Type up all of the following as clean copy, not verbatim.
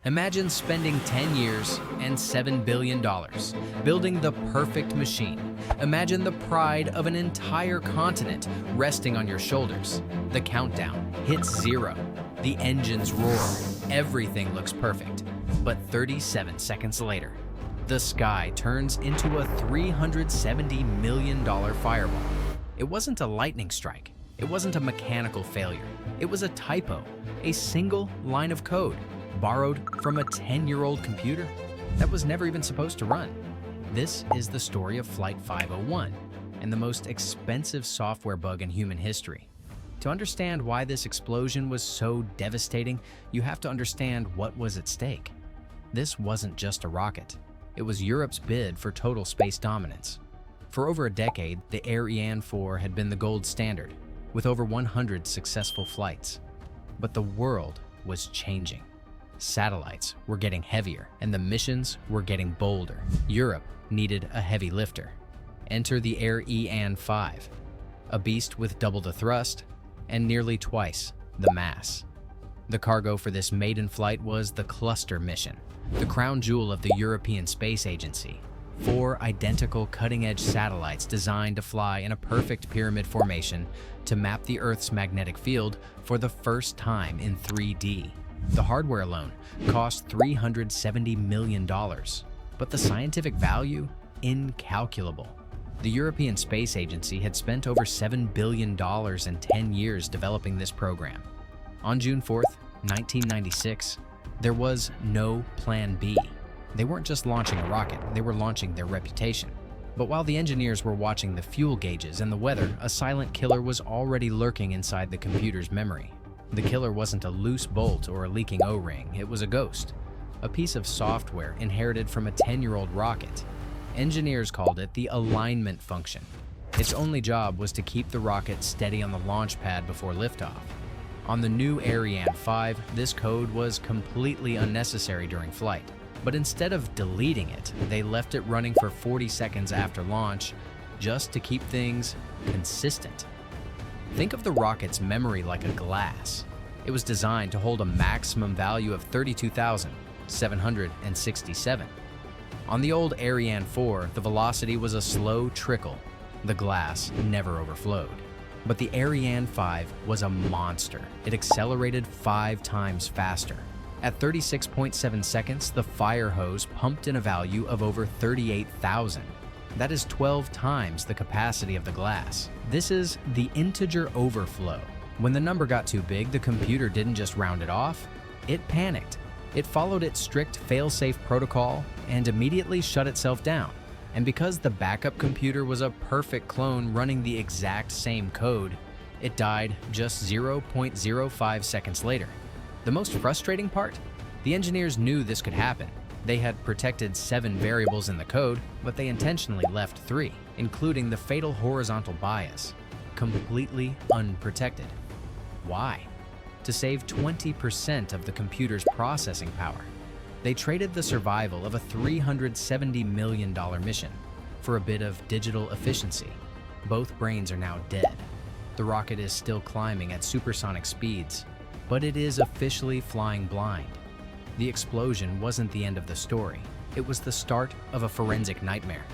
Imagine spending 10 years and $7 billion building the perfect machine. Imagine the pride of an entire continent resting on your shoulders. The countdown hits 0. The engines roar. Everything looks perfect. But 37 seconds later, the sky turns into a $370 million fireball. It wasn't a lightning strike. It wasn't a mechanical failure. It was a typo, a single line of code borrowed from a 10-year-old computer that was never even supposed to run. This is the story of Flight 501 and the most expensive software bug in human history. To understand why this explosion was so devastating, you have to understand what was at stake. This wasn't just a rocket. It was Europe's bid for total space dominance. For over a decade, the Ariane 4 had been the gold standard, with over 100 successful flights. But the world was changing. Satellites were getting heavier, and the missions were getting bolder. Europe needed a heavy lifter. Enter the Ariane 5, a beast with double the thrust and nearly twice the mass. The cargo for this maiden flight was the Cluster mission, the crown jewel of the European Space Agency. 4 identical cutting-edge satellites designed to fly in a perfect pyramid formation to map the Earth's magnetic field for the first time in 3D. The hardware alone cost $370 million, but the scientific value, incalculable. The European Space Agency had spent over $7 billion in 10 years developing this program. On June 4, 1996, there was no Plan B. They weren't just launching a rocket, they were launching their reputation. But while the engineers were watching the fuel gauges and the weather, a silent killer was already lurking inside the computer's memory. The killer wasn't a loose bolt or a leaking O-ring, it was a ghost, a piece of software inherited from a 10-year-old rocket. Engineers called it the alignment function. Its only job was to keep the rocket steady on the launch pad before liftoff. On the new Ariane 5, this code was completely unnecessary during flight. But instead of deleting it, they left it running for 40 seconds after launch just to keep things consistent. Think of the rocket's memory like a glass. It was designed to hold a maximum value of 32,767. On the old Ariane 4, the velocity was a slow trickle. The glass never overflowed. But the Ariane 5 was a monster. It accelerated 5 times faster. At 36.7 seconds, the fire hose pumped in a value of over 38,000. That is 12 times the capacity of the glass. This is the integer overflow. When the number got too big, the computer didn't just round it off, it panicked. It followed its strict fail-safe protocol and immediately shut itself down. And because the backup computer was a perfect clone running the exact same code, it died just 0.05 seconds later. The most frustrating part? The engineers knew this could happen. They had protected 7 variables in the code, but they intentionally left 3, including the fatal horizontal bias, completely unprotected. Why? To save 20% of the computer's processing power. They traded the survival of a $370 million mission for a bit of digital efficiency. Both brains are now dead. The rocket is still climbing at supersonic speeds, but it is officially flying blind. The explosion wasn't the end of the story. It was the start of a forensic nightmare.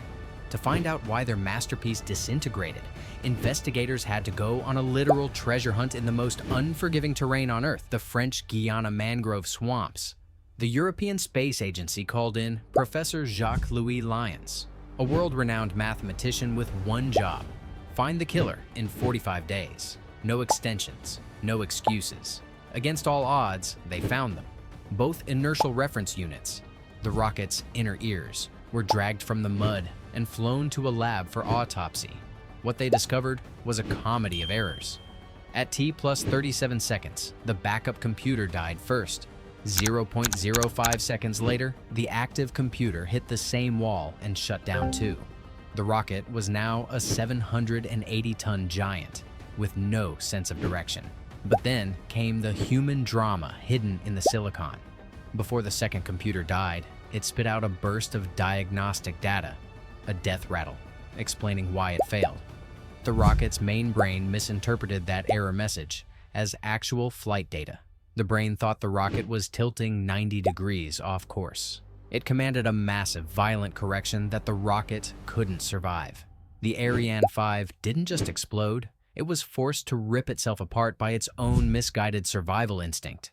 To find out why their masterpiece disintegrated, investigators had to go on a literal treasure hunt in the most unforgiving terrain on Earth, the French Guiana mangrove swamps. The European Space Agency called in Professor Jacques-Louis Lyons, a world-renowned mathematician with one job: find the killer in 45 days. No extensions, no excuses. Against all odds, they found them. Both inertial reference units, the rocket's inner ears, were dragged from the mud and flown to a lab for autopsy. What they discovered was a comedy of errors. At T plus 37 seconds, the backup computer died first. 0.05 seconds later, the active computer hit the same wall and shut down too. The rocket was now a 780-ton giant with no sense of direction. But then came the human drama hidden in the silicon. Before the second computer died, it spit out a burst of diagnostic data, a death rattle, explaining why it failed. The rocket's main brain misinterpreted that error message as actual flight data. The brain thought the rocket was tilting 90 degrees off course. It commanded a massive, violent correction that the rocket couldn't survive. The Ariane 5 didn't just explode, it was forced to rip itself apart by its own misguided survival instinct.